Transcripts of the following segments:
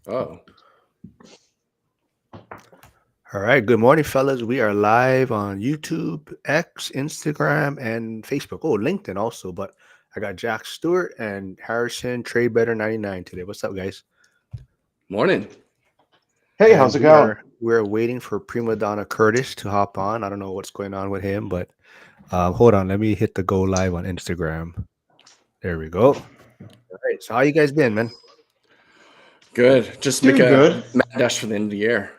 Oh, All right. Good morning, fellas. We are live on YouTube, X, Instagram, and Facebook. Oh, LinkedIn also. But I got Jack Stewart and Harrison Trade Better 99 today. What's up, guys? morning. Hey, And how's it going? we're waiting for Prima Donna Curtis to hop on. I don't know what's going on with him, but hold on. Let me hit the go live on Instagram. There we go. All right. So how you guys been, man? Good. Just make Doing a good. mad dash for the end of the year.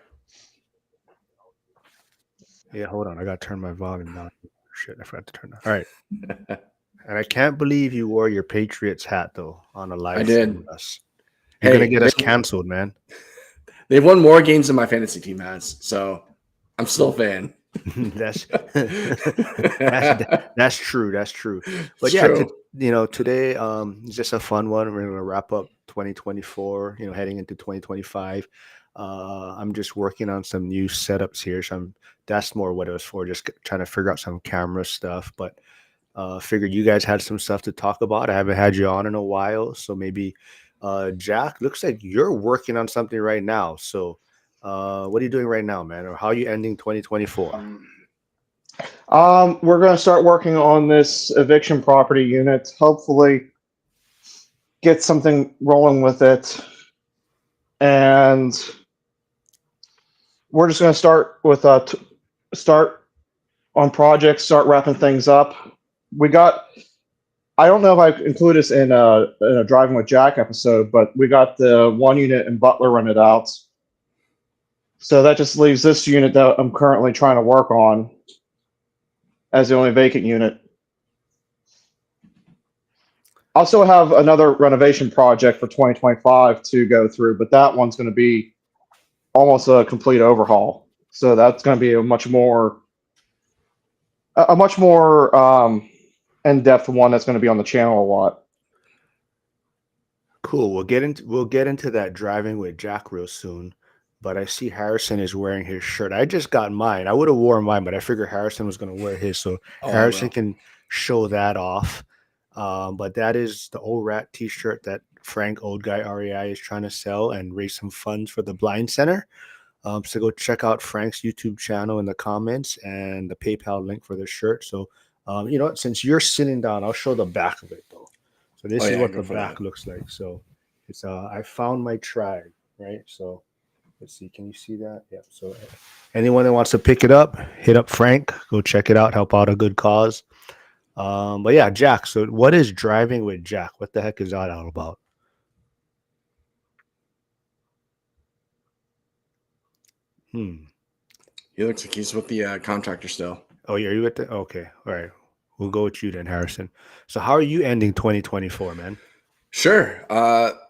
Yeah, hold on. I got to turn my volume down. Shit, I forgot to turn that. All right. And I can't believe you wore your Patriots hat though on a I live stream did. with us. You're gonna Hey, get us canceled, man. they've won more games than my fantasy team has, so I'm still a fan. that's that's that's true. That's true. But It's yeah, true. today is just a fun one. We're gonna wrap up 2024. Heading into 2025. I'm just working on some new setups here. That's more what it was for. Just trying to figure out some camera stuff. But figured you guys had some stuff to talk about. I haven't had you on in a while, so maybe Jack, looks like you're working on something right now. So what are you doing right now, man? Or how are you ending 2024? We're gonna start working on this eviction property unit. Hopefully, get something rolling with it, and we're just gonna start with start on projects, start wrapping things up. We got. I don't know if I include this in a driving with Jack episode, but we got the one unit in Butler rented out. So that just leaves this unit that I'm currently trying to work on as the only vacant unit. Also have another renovation project for 2025 to go through, but that one's going to be almost a complete overhaul. So that's going to be a much more in-depth one that's going to be on the channel a lot. Cool. We'll get into that driving with Jack real soon. But I see Harrison is wearing his shirt. I just got mine. I would have worn mine, but I figured Harrison was going to wear his, so Oh, I Harrison will. can show that off. But that is the old rat T-shirt that Frank Old Guy REI is trying to sell and raise some funds for the Blind Center. So go check out Frank's YouTube channel in the comments and the PayPal link for the shirt. So, you know what? Since you're sitting down, I'll show the back of it though. So Oh this is yeah, what go the for that. back looks like. So it's I found my tribe, right? So let's see. Can you see that? Yeah. So anyone that wants to pick it up, hit up Frank. Go check it out. Help out a good cause. But yeah, Jack. So what is driving with Jack? What the heck is that all about? Hmm. He looks like he's with the contractor still. Oh, yeah, are you at the? Okay, all right. We'll go with you then, Harrison. So, how are you ending 2024, man? Sure.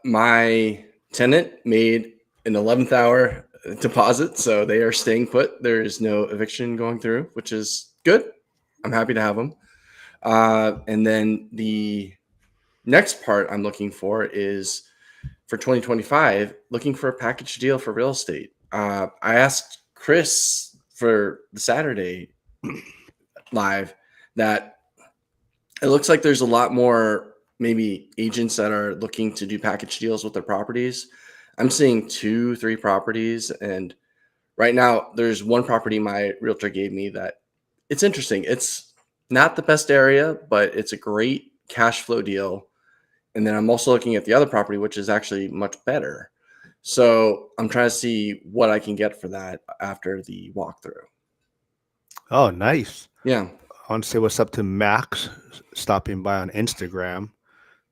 My tenant made an 11th hour deposit, so they are staying put. There is no eviction going through, which is good. I'm happy to have them. And then the next part I'm looking for is for 2025, looking for a package deal for real estate. I asked Chris for the Saturday live that it looks like there's a lot more maybe agents that are looking to do package deals with their properties. I'm seeing 2, 3 properties, and right now there's one property my realtor gave me that it's interesting. It's not the best area, but it's a great cash flow deal. And then I'm also looking at the other property, which is actually much better. So I'm trying to see what I can get for that after the walkthrough. Oh, nice. Yeah. I want to say what's up to Max stopping by on Instagram.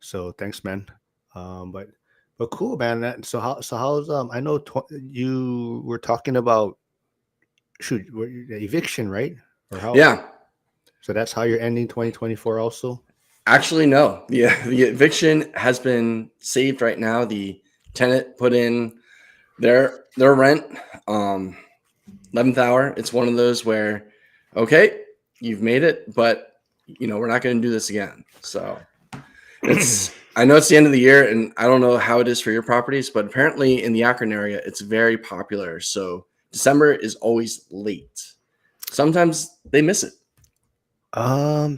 So thanks, man. But cool, man. How's I know you were talking about eviction, right? Or how? Yeah. So that's how you're ending 2024, also. Actually, no. The eviction has been saved right now. The tenant put in their rent, 11th hour. It's one of those where, okay, you've made it, but we're not going to do this again. So I know it's the end of the year, and I don't know how it is for your properties, but apparently in the Akron area, it's very popular. So December is always late. Sometimes they miss it.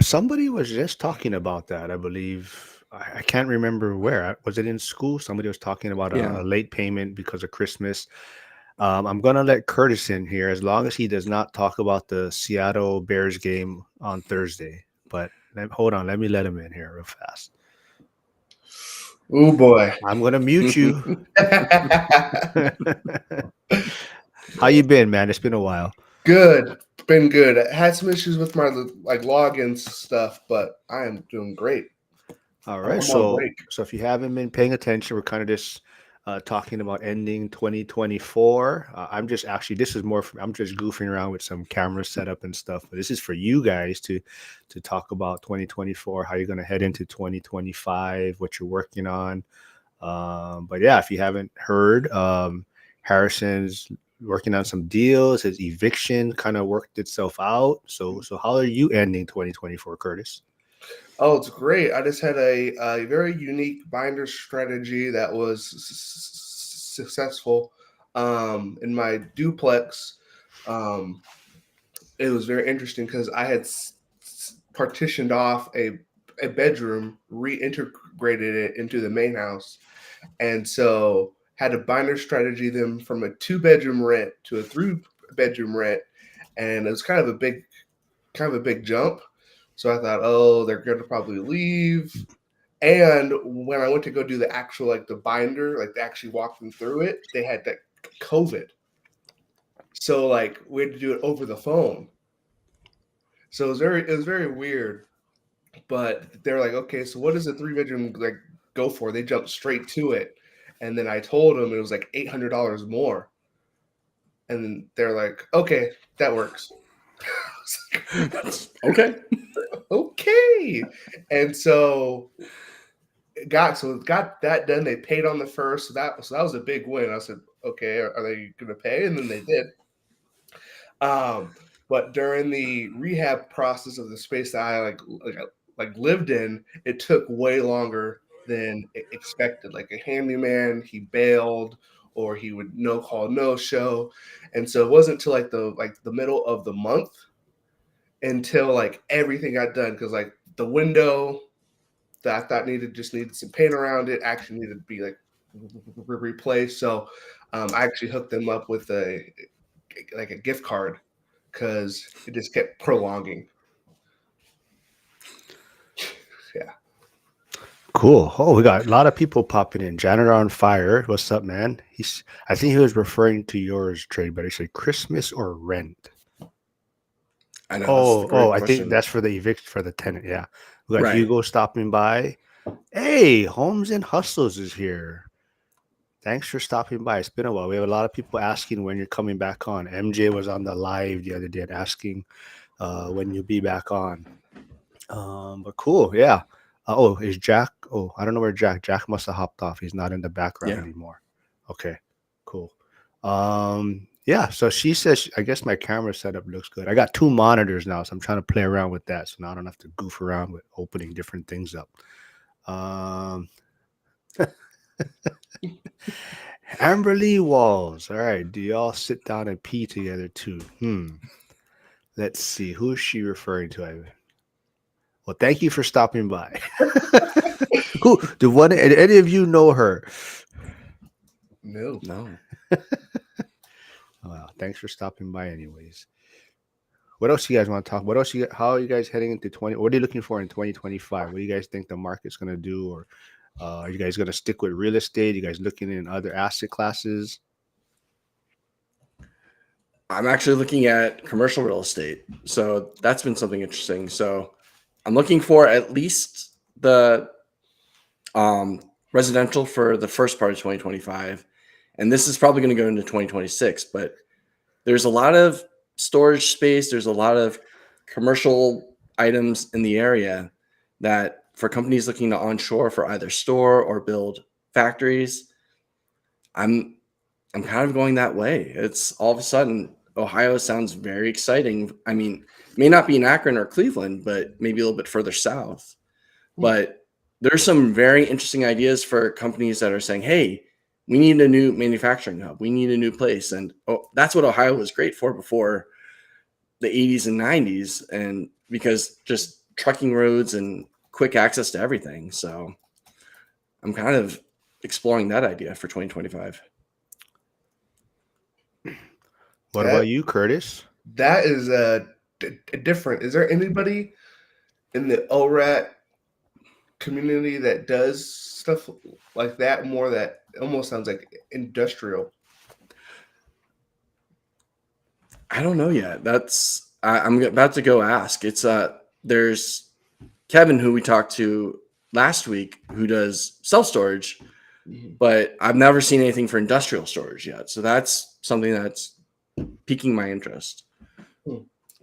Somebody was just talking about that, I believe. I can't remember where. Was it in school? Somebody was talking about Yeah. a late payment because of Christmas. I'm gonna let Curtis in here as long as he does not talk about the Seattle Bears game on Thursday. But hold on, let me let him in here real fast. Oh boy. I'm gonna mute you. How you been, man? It's been a while. Good. Been good. I had some issues with my like logins stuff, but I am doing great. All I'm right. on break. So if you haven't been paying attention, we're kind of just talking about ending 2024. This is more. I'm just goofing around with some camera setup and stuff. But this is for you guys to talk about 2024, how you're going to head into 2025, what you're working on. But yeah, if you haven't heard, Harrison's working on some deals. His eviction kind of worked itself out. So how are you ending 2024, Curtis? Oh, it's great. I just had a very unique binder strategy that was successful in my duplex. Um, it was very interesting because I had partitioned off a bedroom, reintegrated it into the main house, and so had to binder strategy them from a 2-bedroom rent to a 3-bedroom rent, and it was kind of a big jump. So I thought, oh, they're going to probably leave. And when I went to go do the actual the binder, they actually walked them through it, they had that COVID. So we had to do it over the phone. So it was very weird. But they're like, okay, so what does a 3-bedroom go for? They jumped straight to it. And then I told them it was like $800 more. And then they're like, okay, that works. Okay. Okay. And so got that done. They paid on the first. So that was a big win. I said, okay, are they gonna pay? And then they did. But during the rehab process of the space that I lived in, it took way longer than expected. Like a handyman, he bailed or he would no call, no show. And so it wasn't until the middle of the month until everything got done, because the window that I thought needed some paint around it actually needed to be replaced. So I actually hooked them up with a gift card because it just kept prolonging. Yeah. Cool. Oh, we got a lot of people popping in. Janitor on Fire. What's up, man? I think he was referring to yours, Trey, but he said Christmas or rent. I know. That's a great I think question. that's for the eviction for the tenant. Yeah. We got Right. Hugo stopping by. Hey, Homes and Hustles is here. Thanks for stopping by. It's been a while. We have a lot of people asking when you're coming back on. MJ was on the live the other day asking when you'll be back on. But cool, yeah. Is Jack? Oh, I don't know where Jack must have hopped off. He's not in the background Yeah. anymore. Okay, cool. Yeah. So she says, I guess my camera setup looks good. I got 2 monitors now, so I'm trying to play around with that. So now I don't have to goof around with opening different things up. Amberly Walls. All right. Do y'all sit down and pee together too? Let's see. Who is she referring to? Well, thank you for stopping by. Who any of you know her? No. Wow, thanks for stopping by anyways. What else you guys want to talk? How are you guys heading into 20? What are you looking for in 2025? What do you guys think the market's going to do? Or are you guys going to stick with real estate? You guys looking in other asset classes? I'm actually looking at commercial real estate. So that's been something interesting. So I'm looking for at least the residential for the first part of 2025. And this is probably going to go into 2026, but there's a lot of storage space. There's a lot of commercial items in the area that for companies looking to onshore for either store or build factories, I'm kind of going that way. It's all of a sudden Ohio sounds very exciting. I mean, may not be in Akron or Cleveland, but maybe a little bit further south. But there's some very interesting ideas for companies that are saying, hey, we need a new manufacturing hub. We need a new place. And that's what Ohio was great for before the 80s and 90s. And because just trucking roads and quick access to everything. So I'm kind of exploring that idea for 2025. What That about you, Curtis? that is different. Is there anybody in the ORAT community that does stuff like that more that almost sounds like industrial? I don't know yet. I'm about to go ask. It's there's Kevin who we talked to last week who does self storage, but I've never seen anything for industrial storage yet. So that's something that's piquing my interest.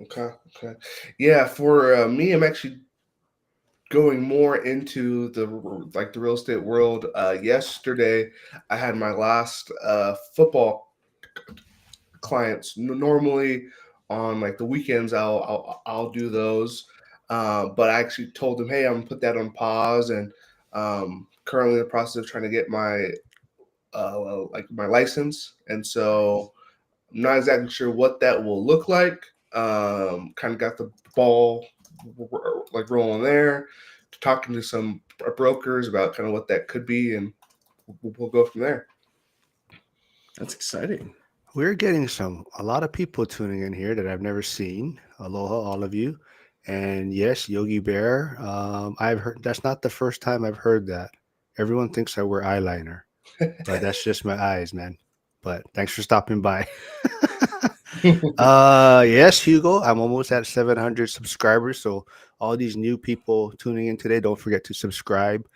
Okay. Yeah, for me, I'm actually going more into the real estate world. Yesterday, I had my last football clients. Normally, on like the weekends, I'll do those. But I actually told them, hey, I'm gonna put that on pause, and currently in the process of trying to get my like my license, and so I'm not exactly sure what that will look like. Kind of got the ball like rolling there, talking to some brokers about kind of what that could be, and we'll go from there. That's exciting. We're getting a lot of people tuning in here that I've never seen. Aloha, all of you. And yes, Yogi Bear. I've heard that's not the first time I've heard that. Everyone thinks I wear eyeliner, but that's just my eyes, man. But thanks for stopping by. Yes, Hugo. I'm almost at 700 subscribers. So all these new people tuning in today, don't forget to subscribe.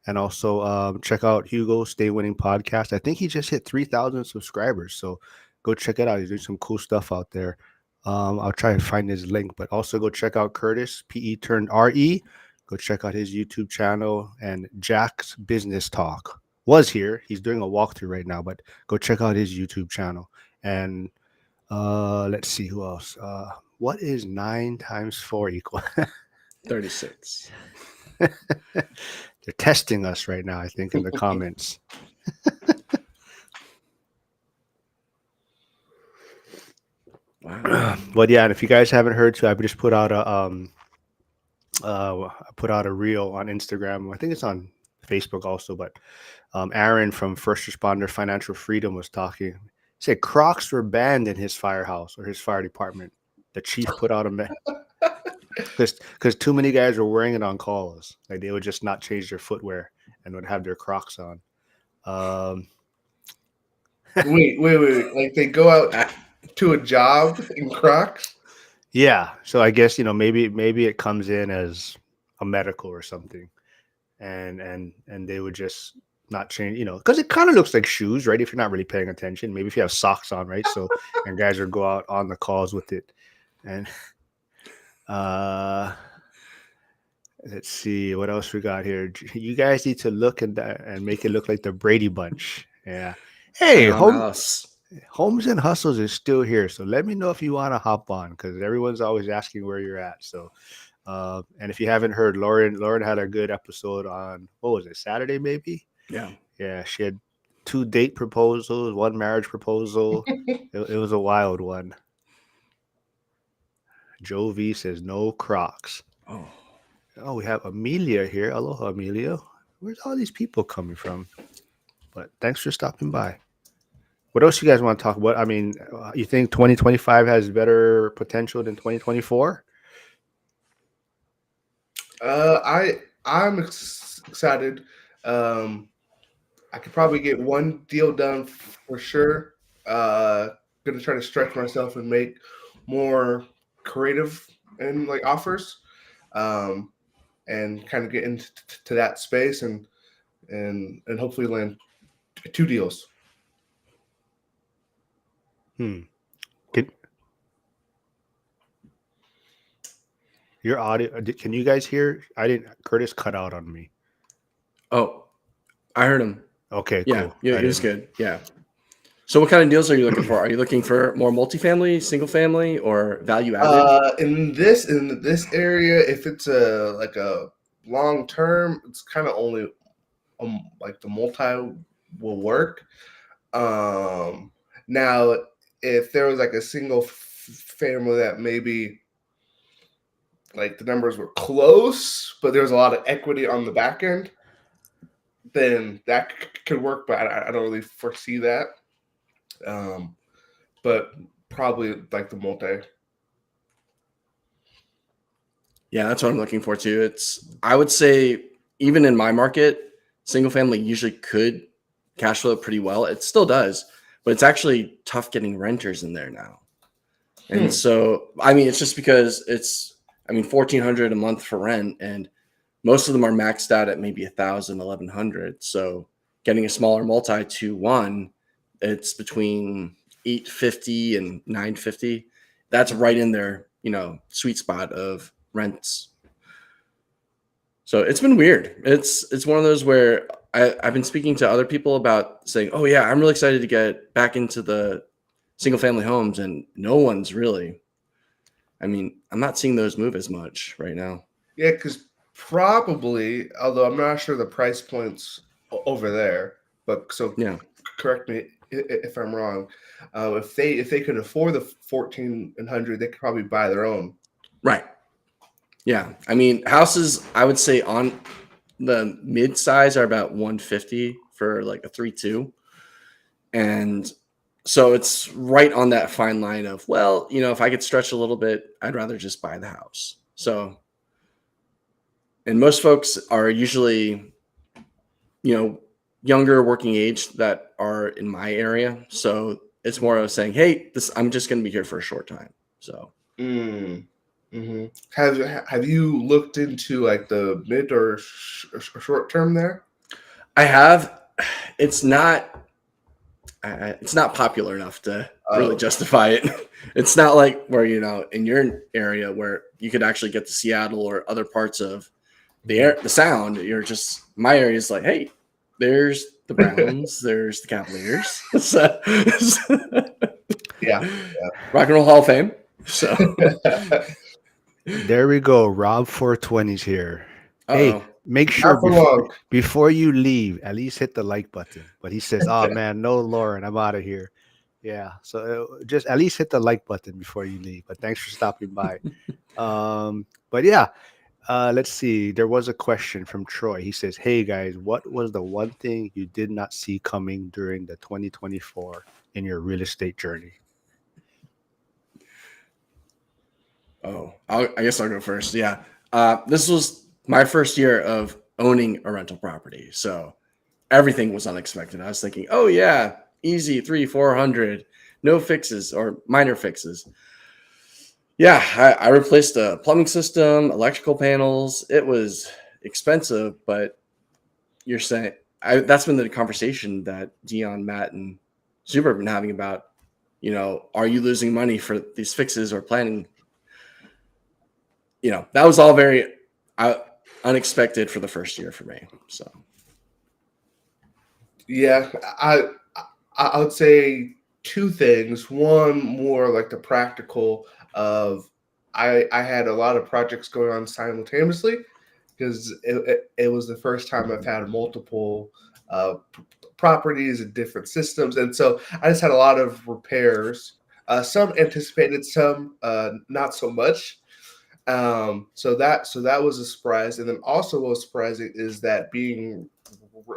And also check out Hugo's Stay Winning podcast. I think he just hit 3,000 subscribers. So go check it out. He's doing some cool stuff out there. I'll try to find his link, but also go check out Curtis, PE turned RE. Go check out his YouTube channel and Jack's Business Talk was here. He's doing a walkthrough right now, but go check out his YouTube channel. And let's see who else. What is 9 times 4 equal? 36. They're testing us right now, I think, in the comments. Wow. But yeah, and if you guys haven't heard too, I've just put out a reel on Instagram. I think it's on Facebook also, but Aaron from First Responder Financial Freedom was talking. He said Crocs were banned in his firehouse or his fire department. The chief put out a because too many guys were wearing it on calls. Like they would just not change their footwear and would have their Crocs on. Wait. Like they go out to a job in Crocs? Yeah, so I guess maybe it comes in as a medical or something, and they would just not change, because it kind of looks like shoes, right? If you're not really paying attention, maybe if you have socks on, right? So and guys would go out on the calls with it, and let's see what else we got here. You guys need to look and make it look like the Brady Bunch. Yeah. Hey, Homes and Hustles is still here, so let me know if you want to hop on because everyone's always asking where you're at. So, and if you haven't heard, Lauren had a good episode on what was it, Saturday maybe? Yeah. She had 2 date proposals, 1 marriage proposal. It was a wild one. Joe V says no Crocs. Oh, we have Amelia here. Aloha, Amelia. Where's all these people coming from? But thanks for stopping by. What else you guys want to talk about? I mean, you think 2025 has better potential than 2024? I'm excited. I could probably get one deal done for sure. Gonna try to stretch myself and make more creative and like offers, and kind of get into that space and hopefully land 2 deals. Your audio, can you guys hear? Curtis cut out on me. Oh, I heard him. Okay, yeah, cool. Yeah, it was good. Yeah. So what kind of deals are you looking for? Are you looking for more multifamily, single family, or value added? In this area, if it's like a long term, it's kind of only like the multi will work. Now, if there was like a single family that maybe like the numbers were close, but there was a lot of equity on the back end, then that could work. But I don't really foresee that. But probably like the multi. Yeah, that's what I'm looking for too. I would say, even in my market, single family usually could cash flow pretty well. It still does, but it's actually tough getting renters in there now. And so, I mean, it's just because I mean, 1,400 a month for rent, and most of them are maxed out at maybe 1,000, 1,100. So getting a smaller multi to one, it's between 850 and 950. That's right in their, sweet spot of rents. So it's been weird. It's one of those where I've been speaking to other people about saying, oh yeah, I'm really excited to get back into the single family homes, and no one's really. I mean, I'm not seeing those move as much right now. Yeah, because probably, although I'm not sure the price points over there, but so Yeah. correct me if I'm wrong. If they could afford the 1,400, they could probably buy their own. Right. Yeah. I mean, houses, I would say on the mid size are about 150 for like a 3-2. And so it's right on that fine line of, well, if I could stretch a little bit, I'd rather just buy the house. So, and most folks are usually, younger working age that are in my area. So it's more of saying, hey, I'm just going to be here for a short time. So, Mm-hmm. Have you looked into like the mid or short term there? I have. It's not. It's not popular enough to really justify it. It's not like where in your area where you could actually get to Seattle or other parts of the sound. You're just my area is like, hey, there's the Browns, there's the Cavaliers, so, Yeah. Rock and Roll Hall of Fame. So There we go. Rob 420's here. Hey, Uh-oh. make sure Not for long. before you leave, at least hit the like button. But he says, "Oh man, no, Lauren, I'm out of here." Yeah, so just at least hit the like button before you leave. But thanks for stopping by. But yeah, let's see. There was a question from Troy. He says, "Hey guys, what was the one thing you did not see coming during the 2024 in your real estate journey?" Oh, I guess I'll go first. Yeah. This was my first year of owning a rental property. So everything was unexpected. I was thinking, oh, yeah, easy 300-400, no fixes or minor fixes. Yeah. I replaced a plumbing system, electrical panels. It was expensive, but you're saying that's been the conversation that Dion, Matt, and Super have been having about, are you losing money for these fixes or planning? That was all very unexpected for the first year for me. So, Yeah, I would say two things. One, more like the practical of I had a lot of projects going on simultaneously because it was the first time I've had multiple properties and different systems, and so I just had a lot of repairs. Some anticipated, some not so much. So that was a surprise, and then also what was surprising is that being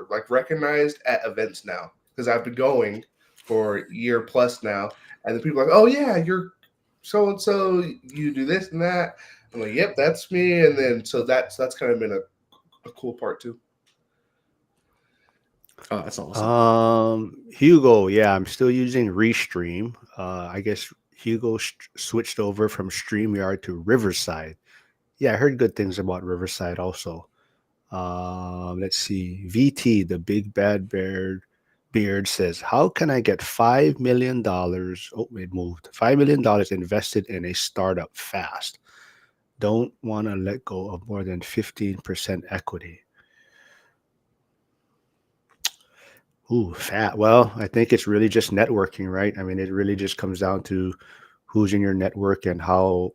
like recognized at events now, because I've been going for a year plus now, and the people are like, oh yeah, you're so and so, you do this and that. I'm like, yep, that's me. And then so that's kind of been a cool part too. oh, that's awesome. Hugo, yeah, I'm still using Restream. I guess Hugo switched over from StreamYard to Riverside. Yeah, I heard good things about Riverside also. Let's see. VT, the big bad beard says, "How can I get $5 million?" Oh, it moved. $5 million invested in a startup fast. Don't want to let go of more than 15% equity. Ooh, fat. Well, I think it's really just networking, right? I mean, it really just comes down to who's in your network and how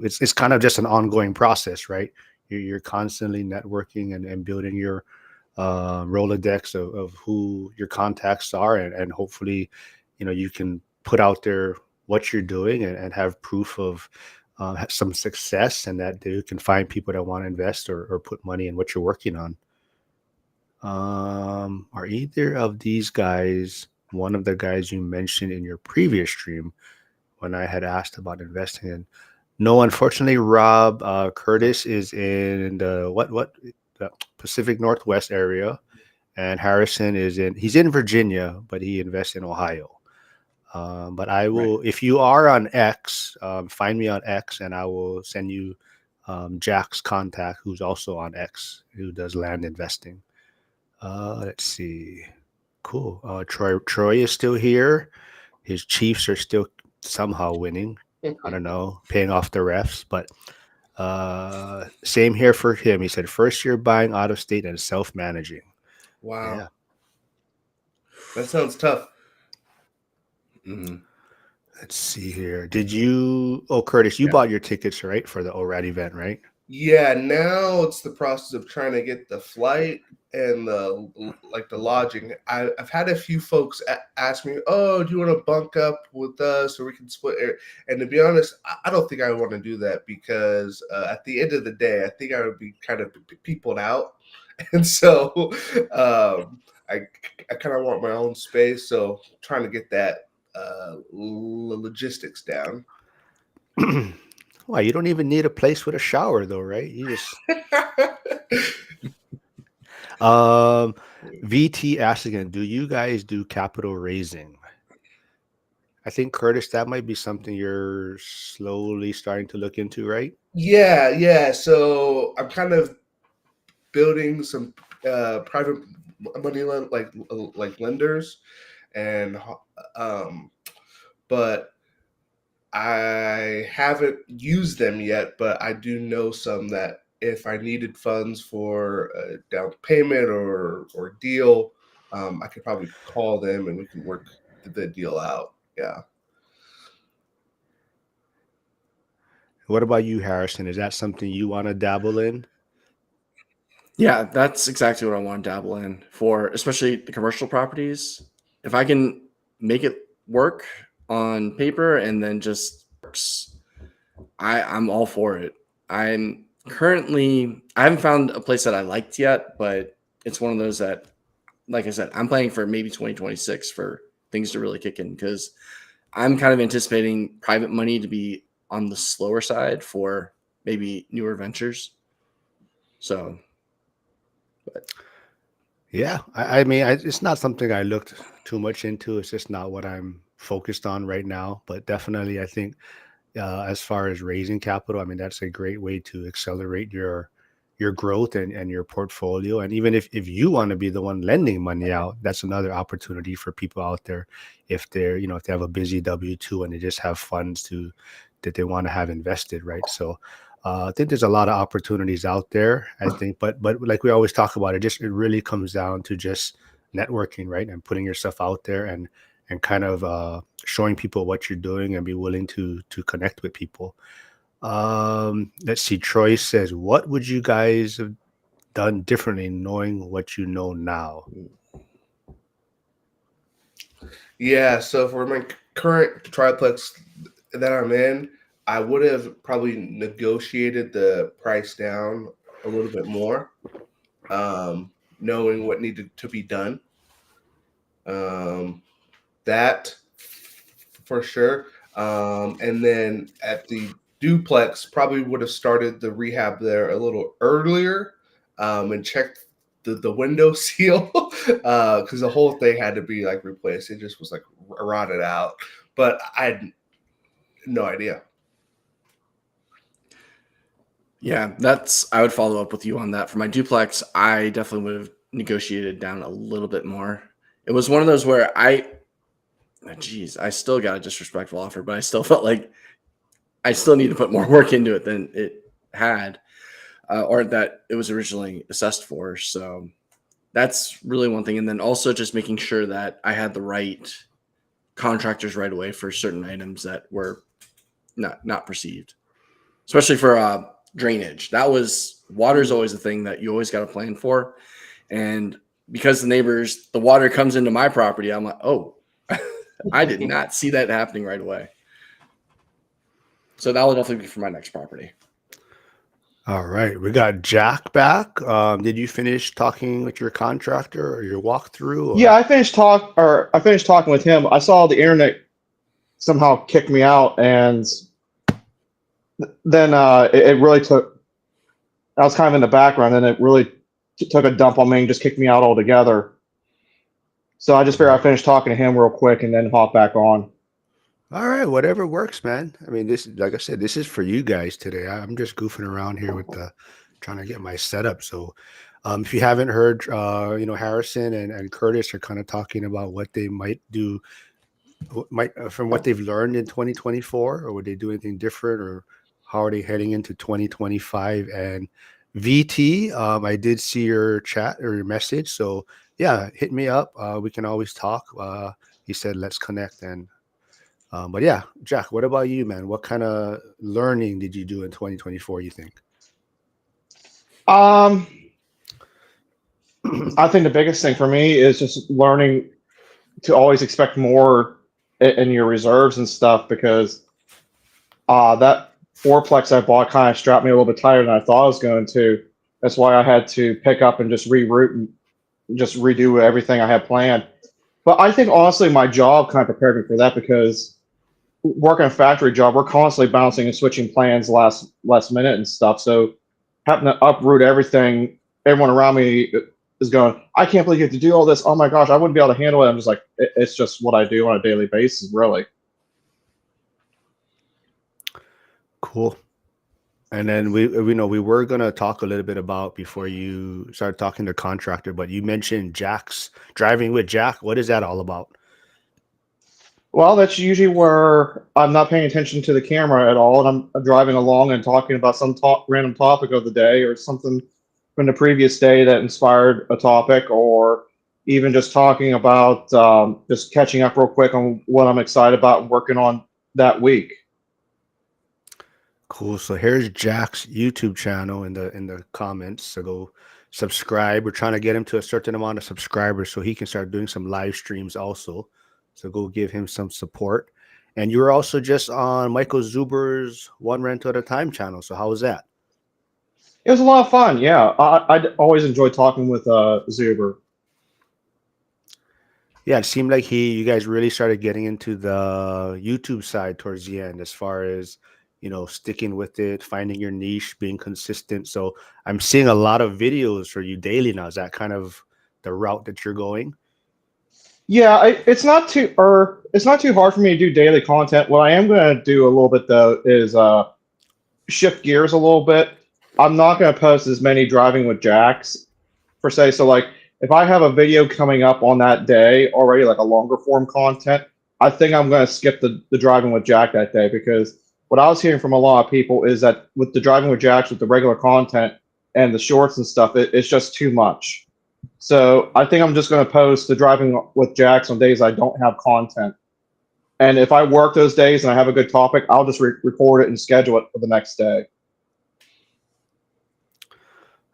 it's kind of just an ongoing process, right? You're constantly networking and building your Rolodex of who your contacts are, and hopefully, you can put out there what you're doing and have proof of have some success, and that you can find people that want to invest or put money in what you're working on. Are either of these guys one of the guys you mentioned in your previous stream when I had asked about investing in? No, unfortunately, Rob. Curtis is in the Pacific Northwest area, and Harrison he's in Virginia, but he invests in Ohio. But I Right. will, if you are on X, find me on X, and I will send you Jack's contact, who's also on X, who does land investing. Let's see. Cool. Troy is still here. His Chiefs are still somehow winning. I don't know, paying off the refs, but same here for him. He said first year buying out of state and self managing. Wow, Yeah. that sounds tough. Mhm. Let's see here. Did you? Oh, Curtis, you Yeah. bought your tickets right for the ORAD event, right? Yeah, now it's the process of trying to get the flight and the lodging. I've had a few folks ask me, "Oh, do you want to bunk up with us, or we can split air?" And to be honest, I don't think I want to do that because at the end of the day, I think I would be kind of peopled out, and so I kind of want my own space. So trying to get that logistics down. Well, you don't even need a place with a shower, though, right? You just um, VT asks again, do you guys do capital raising? I think Curtis, that might be something you're slowly starting to look into, right? Yeah. So I'm kind of building some private money like lenders, and but I haven't used them yet. But I do know some that if I needed funds for a down payment or deal, I could probably call them and we can work the deal out. Yeah. What about you, Harrison? Is that something you want to dabble in? Yeah, that's exactly what I want to dabble in for, especially the commercial properties. If I can make it work on paper and then just works, I'm all for it. I haven't found a place that I liked yet, but it's one of those that, like I said, I'm planning for maybe 2026 for things to really kick in because I'm kind of anticipating private money to be on the slower side for maybe newer ventures. So, but Yeah, I mean, it's not something I looked too much into. It's just not what I'm focused on right now. But definitely, I think as far as raising capital, I mean, that's a great way to accelerate your growth and your portfolio. And even if you want to be the one lending money out, that's another opportunity for people out there if they're, if they have a busy W-2 and they just have funds that they want to have invested, right? So I think there's a lot of opportunities out there, I think, but like we always talk about, it really comes down to just networking, right? And putting yourself out there and kind of showing people what you're doing and be willing to connect with people. Let's see. Troy says, "What would you guys have done differently, knowing what you know now?" Yeah, so for my current triplex that I'm in, I would have probably negotiated the price down a little bit more, knowing what needed to be done. Um, that for sure. And then at the duplex, probably would have started the rehab there a little earlier, and checked the window seal because the whole thing had to be like replaced. It just was like rotted out. But I had no idea. yeah, I would follow up with you on that. For my duplex, I definitely would have negotiated down a little bit more. It was one of those where geez, I still got a disrespectful offer, but I still felt like I still need to put more work into it than it had, or that it was originally assessed for. So that's really one thing. And then also just making sure that I had the right contractors right away for certain items that were not perceived, especially for drainage. That was water is always a thing that you always got to plan for, and because the water comes into my property, I'm like, oh, I did not see that happening right away. So that will definitely be for my next property. All right, we got Jack back. Did you finish talking with your contractor or your walkthrough? Or? Yeah, I finished talking with him. I saw the internet somehow kick me out, and then it really took. I was kind of in the background, and it really took a dump on me and just kicked me out altogether. So I just figured I finished talking to him real quick and then hop back on. All right, whatever works, man. I mean, this, like I said, this is for you guys today. I'm just goofing around here with trying to get my setup. So, if you haven't heard, Harrison and Curtis are kind of talking about what they might do, from what they've learned in 2024, or would they do anything different, or how are they heading into 2025? And VT, I did see your chat or your message, so yeah, hit me up. We can always talk. He said, let's connect. And but yeah, Jack, what about you, man? What kind of learning did you do in 2024, you think? I think the biggest thing for me is just learning to always expect more in your reserves and stuff, because that fourplex I bought kind of strapped me a little bit tighter than I thought I was going to. That's why I had to pick up and just reroute and just redo everything I had planned. But I think honestly, my job kind of prepared me for that, because working a factory job, we're constantly bouncing and switching plans last minute and stuff. So having to uproot everything, everyone around me is going, I can't believe you have to do all this. Oh my gosh, I wouldn't be able to handle it. I'm just like, it's just what I do on a daily basis, really. Cool. And then we know we were gonna talk a little bit about before you started talking to contractor, but you mentioned Jack's driving with Jack. What is that all about? Well, that's usually where I'm not paying attention to the camera at all, and I'm driving along and talking about some random topic of the day, or something from the previous day that inspired a topic, or even just talking about just catching up real quick on what I'm excited about and working on that week. Cool. So here's Jack's YouTube channel in the comments. So go subscribe. We're trying to get him to a certain amount of subscribers so he can start doing some live streams also. So go give him some support. And you were also just on Michael Zuber's One Rental at a Time channel. So how was that? It was a lot of fun. Yeah, I always enjoy talking with Zuber. Yeah, it seemed like you guys really started getting into the YouTube side towards the end, as far as, sticking with it, finding your niche, being consistent. So I'm seeing a lot of videos for you daily now. Is that kind of the route that you're going? Yeah, it's not too hard for me to do daily content. What I am going to do a little bit though is shift gears a little bit. I'm not going to post as many driving with jacks per se. So like if I have a video coming up on that day already, like a longer form content, I think I'm going to skip the driving with Jack that day, because what I was hearing from a lot of people is that with the driving with Jacks, with the regular content and the shorts and stuff, it's just too much. So I think I'm just going to post the driving with Jacks on days I don't have content. And if I work those days and I have a good topic, I'll just record it and schedule it for the next day.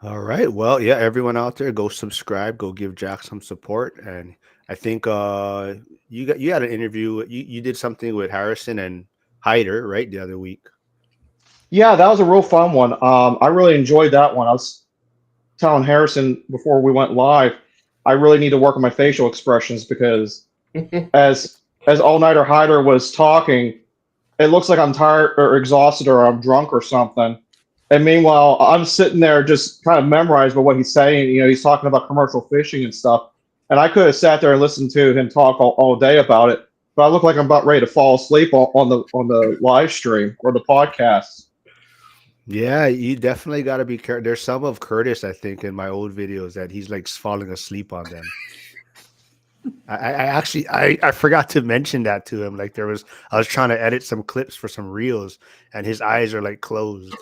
All right. Well, yeah, everyone out there, go subscribe, go give Jack some support. And I think you had an interview. You did something with Harrison and Hyder, right, the other week. Yeah, that was a real fun one. I really enjoyed that one. I was telling Harrison before we went live, I really need to work on my facial expressions, because as All Nighter Hyder was talking, it looks like I'm tired or exhausted or I'm drunk or something. And meanwhile, I'm sitting there just kind of memorized by what he's saying. He's talking about commercial fishing and stuff. And I could have sat there and listened to him talk all day about it, but I look like I'm about ready to fall asleep on the live stream or the podcast. Yeah, you definitely got to be careful. There's some of Curtis, I think, in my old videos that he's like falling asleep on them. I actually I forgot to mention that to him. Like I was trying to edit some clips for some reels, and his eyes are like closed.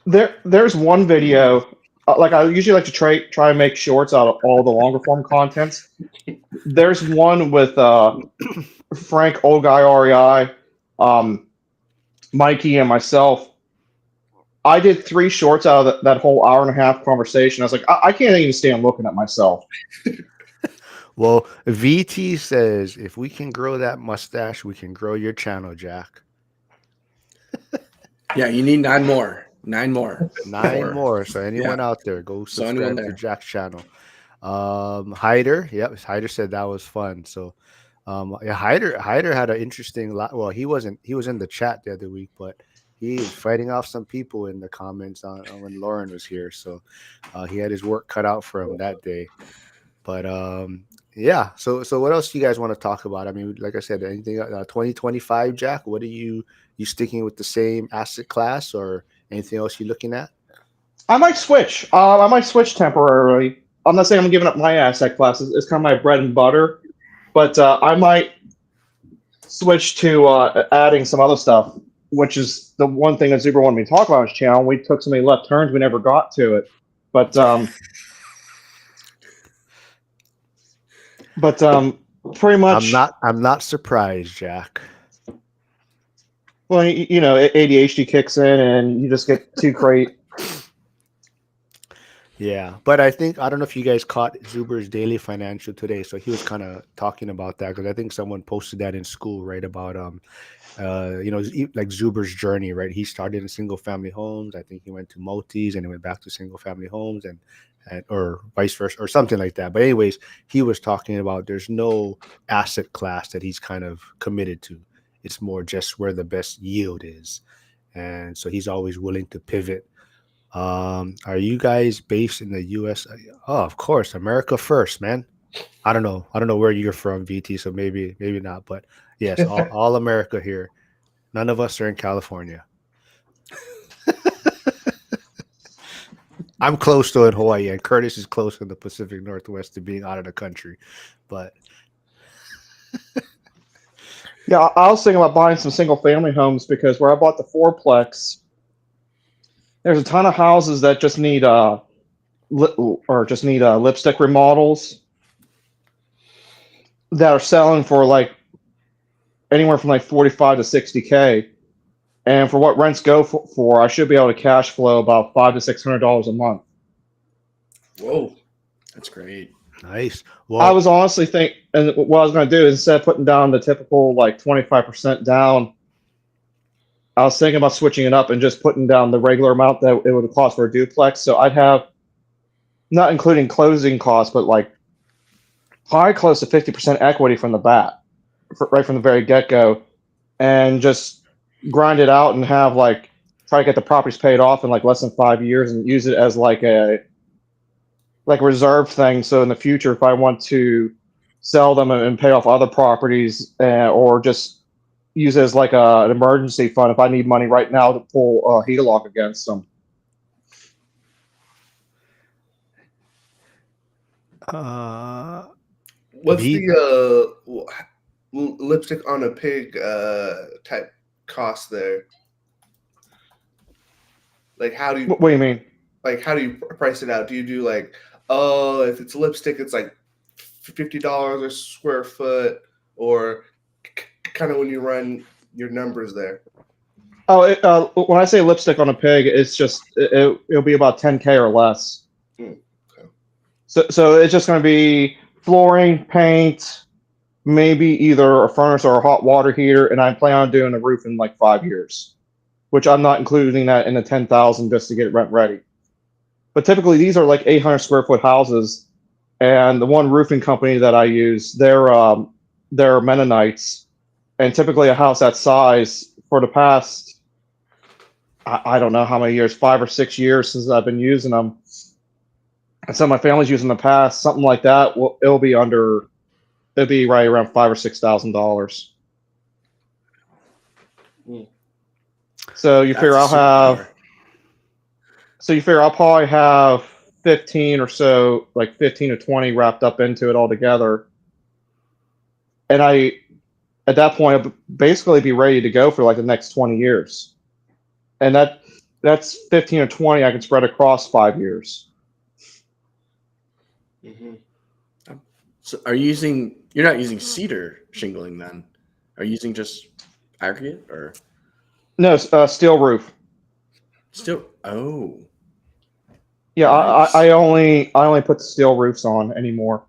There's one video, like I usually like to try and make shorts out of all the longer form contents. There's one with Frank, Old Guy REI, Mikey, and myself. I did 3 shorts out of that whole hour and a half conversation. I was like, I can't even stand looking at myself. Well, VT says if we can grow that mustache, we can grow your channel, Jack. Yeah, you need 9 more. 9 more. 9 Before. more. So anyone Yeah. out there, go So anyone subscribe to there. Jack's channel. Hyder, yep, Hyder said that was fun. So, yeah, Hyder had an interesting lot. Well, he was in the chat the other week, but he was fighting off some people in the comments on when Lauren was here. So, he had his work cut out for him that day. But yeah. So what else do you guys want to talk about? I mean, like I said, anything 2025, Jack? What are you sticking with the same asset class or anything else you're looking at? I might switch. I might switch temporarily. I'm not saying I'm giving up my asset classes. It's kind of my bread and butter, but I might switch to adding some other stuff, which is the one thing that Zuber wanted me to talk about on his channel. We took so many left turns, we never got to it. But but pretty much, I'm not surprised, Jack. well, you know, ADHD kicks in, and you just get too crazy. Yeah, but I think I don't know if you guys caught Zuber's daily financial today. So he was kind of talking about that because I think someone posted that in school, right? About like Zuber's journey, right? He started in single family homes. I think he went to multis and he went back to single family homes and or vice versa or something like that. But anyways, he was talking about there's no asset class that he's kind of committed to. It's more just where the best yield is, and so he's always willing to pivot. Are you guys based in the U.S.? Oh, of course, America first, man. I don't know. I don't know where you're from, VT. So maybe not. But yes, all America here. None of us are in California. I'm close to in Hawaii, and Curtis is close in the Pacific Northwest to being out of the country. But Yeah, I was thinking about buying some single family homes because where I bought the fourplex, there's a ton of houses that just need lipstick remodels that are selling for like anywhere from like 45 to 60K. And for what rents go for, I should be able to cash flow about $500 to $600 a month. Whoa. That's great. nice. I Well, was honestly and what I was going to do is instead of putting down the typical like 25% down, I was thinking about switching it up and just putting down the regular amount that it would cost for a duplex. So I'd have, not including closing costs, but like probably close to 50% equity from the bat, right from the very get go, and just grind it out and have like try to get the properties paid off in like less than 5 years and use it as like a reserve thing. So in the future, if I want to sell them and pay off other properties, or just use it as like an emergency fund if I need money right now to pull a HELOC against them. What's V the lipstick on a pig type cost there? Like how do you What do you mean? price it out? Do you do like, oh, if it's lipstick, it's like $50 a square foot, or kind of when you run your numbers there? Oh, when I say lipstick on a pig, it's just it'll be about 10K or less. Okay. So it's just going to be flooring, paint, maybe either a furnace or a hot water heater, and I plan on doing the roof in like 5 years, which I'm not including that in the 10,000 just to get rent ready. But typically these are like 800 square foot houses, and the one roofing company that I use, they're Mennonites, and typically a house that size for the past I don't know how many years, 5 or 6 years since I've been using them, and some of my family's using in the past, something like that. It'll be right around $5,000 or $6,000. Mm. So you That's figure a superpower. I'll probably have 15 or so, like 15 to 20 wrapped up into it all together. And at that point, I'll basically be ready to go for like the next 20 years. And that's 15 or 20 I can spread across 5 years. Mm-hmm. So you're not using cedar shingling then? Are you using just aggregate or No, steel roof. still? Oh, Yeah, nice. I only put the steel roofs on anymore.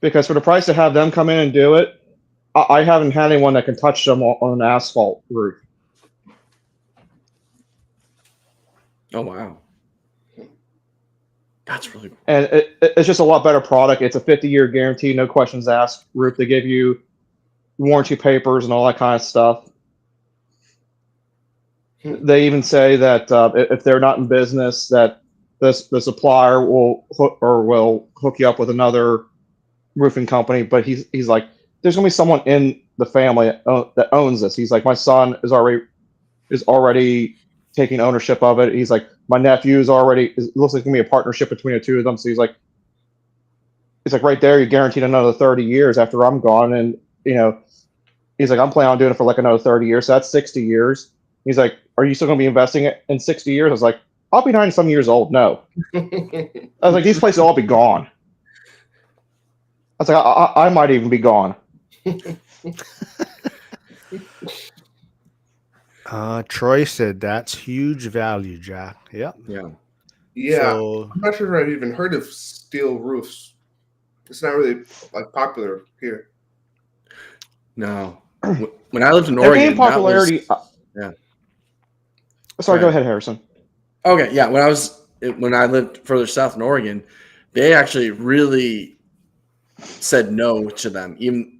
Because for the price to have them come in and do it, I haven't had anyone that can touch them on an asphalt roof. Oh wow, that's really cool. And it's just a lot better product. It's a 50-year guarantee, no questions asked roof. They give you warranty papers and all that kind of stuff. They even say that if they're not in business, that the supplier will hook you up with another roofing company. But he's like, there's gonna be someone in the family that owns this. He's like, my son is already taking ownership of it. He's like, my nephew is already. It looks like it's gonna be a partnership between the two of them. So he's like, right there, you're guaranteed another 30 years after I'm gone, and you know, he's like, I'm planning on doing it for like another 30 years. So that's 60 years. He's like, are you still going to be investing it in 60 years? I was like, I'll be 90 some years old. No. I was like, these places will all be gone. I was like, I might even be gone. Troy said that's huge value, Jack. Yep. Yeah. Yeah, So I'm not sure I've even heard of steel roofs. It's not really like popular here. No. When I lived in They're Oregon, gaining popularity. yeah. Sorry, Go go ahead. ahead, Harrison. Okay, yeah. When I lived further south in Oregon, they actually really said no to them. Even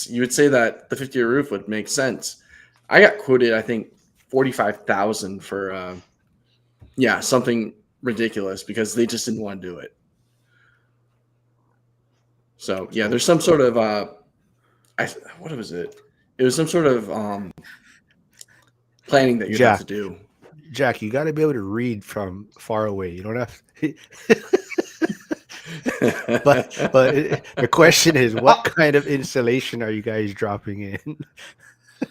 you would say that the 50-year roof would make sense. I got quoted, I think, 45,000 for something ridiculous because they just didn't want to do it. So yeah, there's some sort of what was it? It was some sort of planning that you'd have to do. Jack, you got to be able to read from far away. You don't have. But the question is, what kind of insulation are you guys dropping in?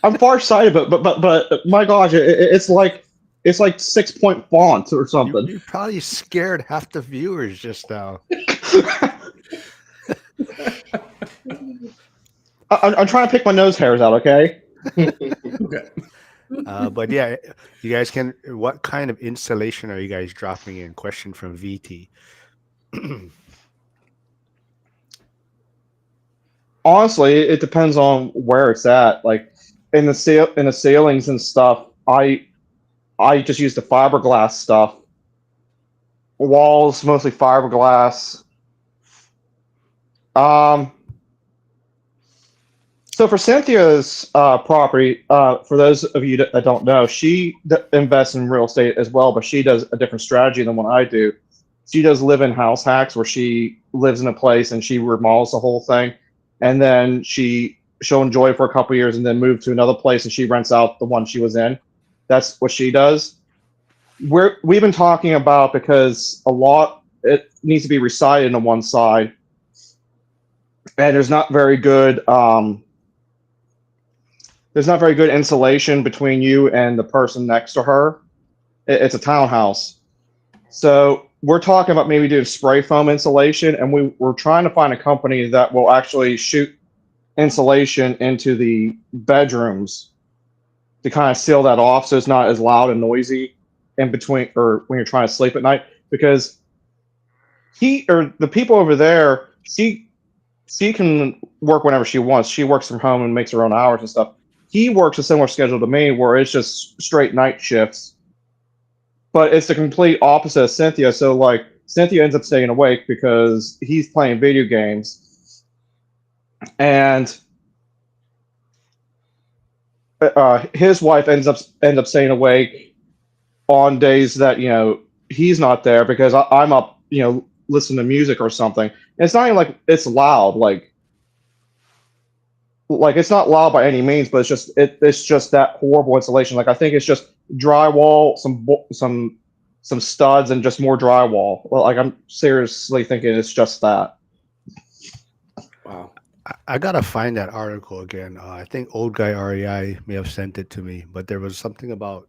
I'm farsighted, but my gosh, it's like 6-point font or something. You probably scared half the viewers just now. I'm trying to pick my nose hairs out, okay? Okay. But yeah, you guys can. What kind of insulation are you guys dropping in? Question from VT. Honestly, it depends on where it's at. Like in the ceilings and stuff, I just use the fiberglass stuff. Walls mostly fiberglass. So for Cynthia's property, for those of you that don't know, she invests in real estate as well, but she does a different strategy than what I do. She does live-in house hacks where she lives in a place and she remodels the whole thing, and then she'll enjoy it for a couple of years and then move to another place and she rents out the one she was in. That's what she does. We've been talking about because it needs to be resided on one side, and there's not very good insulation between you and the person next to her. It's a townhouse. So we're talking about maybe doing spray foam insulation, and we're trying to find a company that will actually shoot insulation into the bedrooms to kind of seal that off so it's not as loud and noisy in between or when you're trying to sleep at night. Because the people over there, she can work whenever she wants. She works from home and makes her own hours and stuff. He works a similar schedule to me where it's just straight night shifts. But it's the complete opposite of Cynthia. So like Cynthia ends up staying awake because he's playing video games. And his wife ends up staying awake on days that he's not there because I'm up listening to music or something. And it's not even like it's loud, like it's not loud by any means, but it's just that horrible insulation. Like I think it's just drywall, some studs, and just more drywall. Well, like I'm seriously thinking it's just that. Wow. I gotta find that article again. I think old guy REI may have sent it to me, but there was something about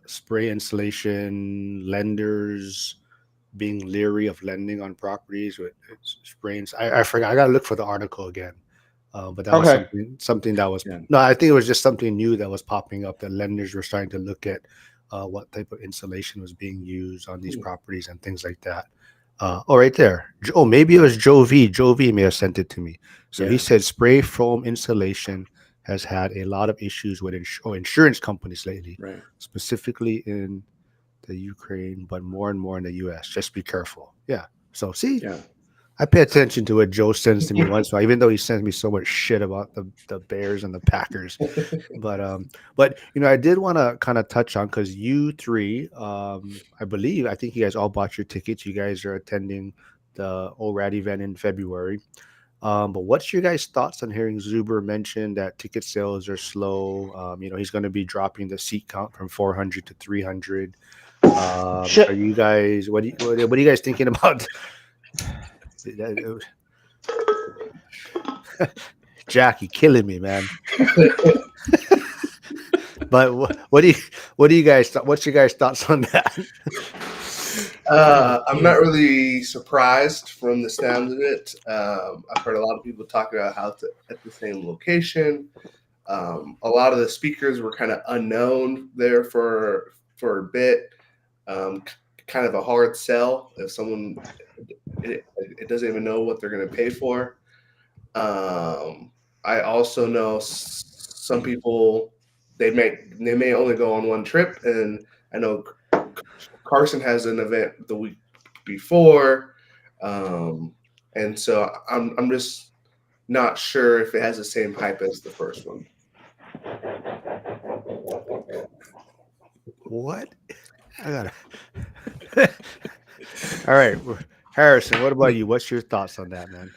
spray insulation, lenders being leery of lending on properties with sprays. I forgot. I gotta look for the article again. But that was Okay. something that was Yeah. no. I think it was just something new that was popping up that lenders were starting to look at what type of insulation was being used on these properties and things like that. Oh, right there. Oh, maybe it was Joe V. Joe V may have sent it to me. So he Yeah. said spray foam insulation has had a lot of issues with insurance companies lately, Right. specifically in the Ukraine, but more and more in the US. Just be careful. Yeah. So see, Yeah. I pay attention to what Joe sends to me once in a while, even though he sends me so much shit about the Bears and the Packers. But I did want to kind of touch on because you three, I think you guys all bought your tickets. You guys are attending the ORAD event in February. But what's your guys' thoughts on hearing Zuber mention that ticket sales are slow? He's going to be dropping the seat count from 400 to 300. Are Shit. you guys? What are you guys thinking about? Jackie killing me, man. But what do you guys what's your guys thoughts on that? I'm not really surprised from the sound of it. I've heard a lot of people talk about how it's at the same location. A lot of the speakers were kind of unknown there for a bit. Kind of a hard sell if someone it doesn't even know what they're going to pay for. I also know some people they may only go on one trip, and I know Carson has an event the week before, um, and so I'm just not sure if it has the same hype as the first one. What? I gotta. All right, Harrison. What about you? What's your thoughts on that, man?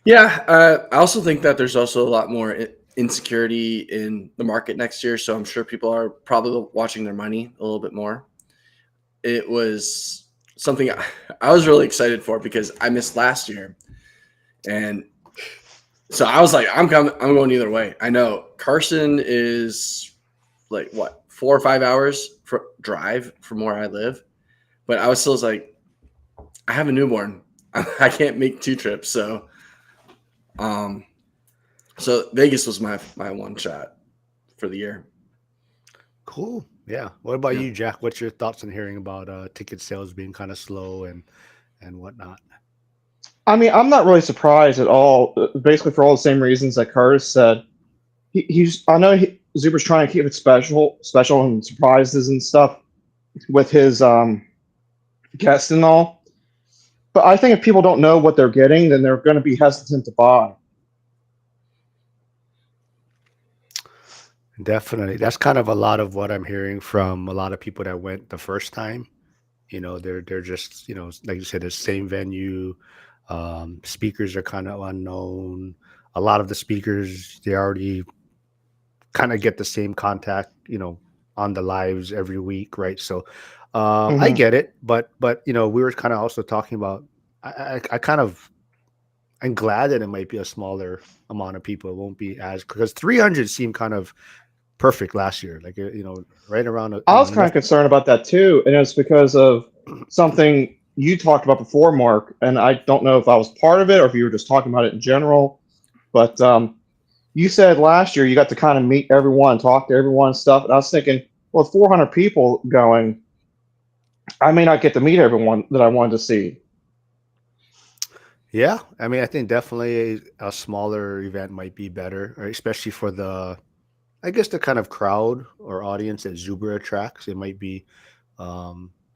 Yeah. I also think that there's also a lot more insecurity in the market next year. So I'm sure people are probably watching their money a little bit more. It was something I was really excited for because I missed last year. And so I was like, I'm coming, I'm going either way. I know Carson is like what, 4 or 5 hours drive from where I live. But I was still like, I have a newborn. I can't make two trips. Um, so Vegas was my one shot for the year. Cool. Yeah. What about Yeah. you, Jack? What's your thoughts on hearing about ticket sales being kind of slow and whatnot? I mean, I'm not really surprised at all. Basically, for all the same reasons that Curtis said. I know Zuber's trying to keep it special and surprises and stuff with his guests and all. But I think if people don't know what they're getting, then they're going to be hesitant to buy. Definitely. That's kind of a lot of what I'm hearing from a lot of people that went the first time. They're just, like you said, the same venue. Speakers are kind of unknown. A lot of the speakers, they already kind of get the same contact, on the lives every week, right? So I Hmm. get it, but we were kind of also talking about. I kind of I'm glad that it might be a smaller amount of people. It won't be as because 300 seemed kind of perfect last year, like right around I was kind of concerned about that too, and it's because of something you talked about before, Mark. And I don't know if I was part of it or if you were just talking about it in general. But you said last year you got to kind of meet everyone, talk to everyone, and stuff. And I was thinking, well, 400 people going, I may not get to meet everyone that I wanted to see. Yeah, I mean, I think definitely a smaller event might be better, right? Especially for I guess the kind of crowd or audience that Zuber attracts. It might be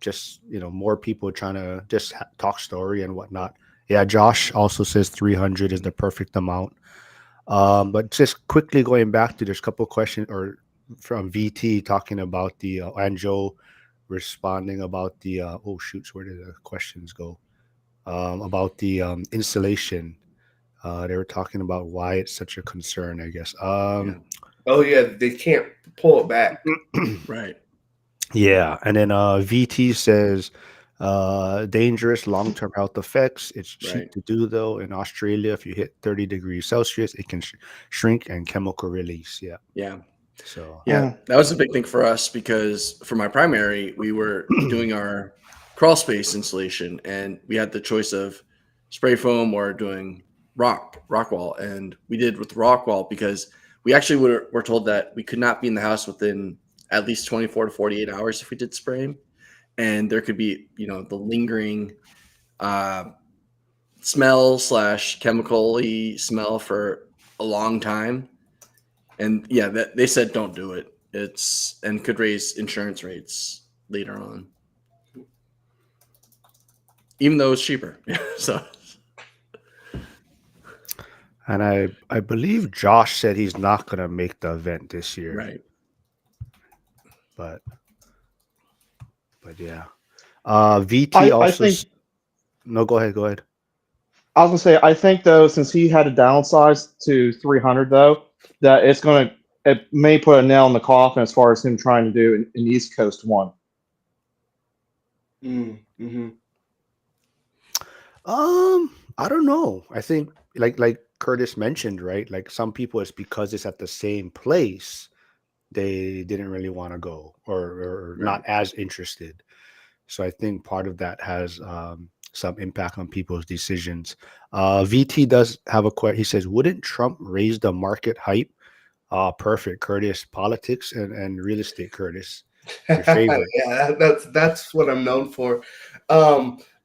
just more people trying to just talk story and whatnot. Yeah, Josh also says 300 is the perfect amount. But just quickly going back to there's a couple questions or from VT talking about the and Joe responding about the oh shoots, where did the questions go? About the installation. They were talking about why it's such a concern, I guess. Yeah. Oh yeah, they can't pull it back. Right. Yeah, and then VT says dangerous long-term health effects. It's cheap Right. to do though. In Australia, if you hit 30 degrees Celsius, it can shrink and chemical release. Yeah. Yeah. So Yeah. That was a big thing for us because for my primary, we were doing our crawl space installation and we had the choice of spray foam or doing rock wall. And we did with rock wall because we actually were told that we could not be in the house within at least 24 to 48 hours if we did spray. And there could be, the lingering smell slash chemically smell for a long time. And yeah, they said don't do it. It's and could raise insurance rates later on, even though it's cheaper. So And I believe Josh said he's not gonna make the event this year. right. But yeah. VT I also think no, go ahead. I was gonna say I think though since he had to downsize to 300 though that it may put a nail in the coffin as far as him trying to do an East Coast one. Mm-hmm. I don't know. I think like Curtis mentioned, right? Like some people it's because it's at the same place they didn't really want to go or Right. not as interested. So I think part of that has some impact on people's decisions. VT does have a question. He says, "Wouldn't Trump raise the market hype?" Perfect, Curtis. Politics and real estate, Curtis. Your favorite. Yeah, that's what I'm known for.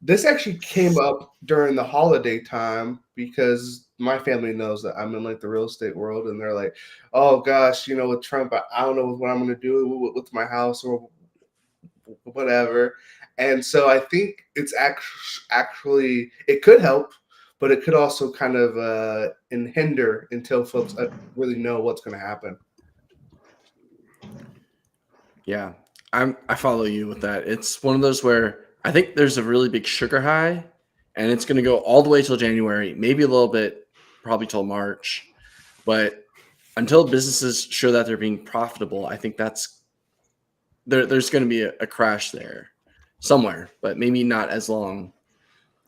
This actually came up during the holiday time because my family knows that I'm in like the real estate world, and they're like, "Oh gosh, with Trump, I don't know what I'm going to do with my house or whatever." And so I think it's actually it could help, but it could also kind of hinder until folks really know what's going to happen. Yeah, I follow you with that. It's one of those where I think there's a really big sugar high, and it's going to go all the way till January, maybe a little bit, probably till March. But until businesses show that they're being profitable, I think there's going to be a crash there somewhere, but maybe not as long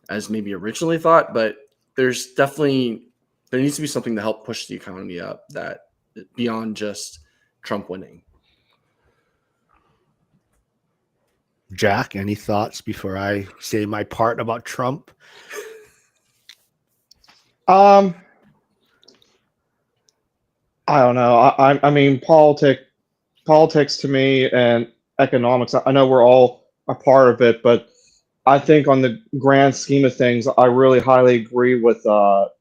as maybe originally thought. But there needs to be something to help push the economy up that beyond just Trump winning. Jack, any thoughts before I say my part about Trump? I don't know. I mean politics to me and economics. I know we're all a part of it, but I think on the grand scheme of things, I really highly agree with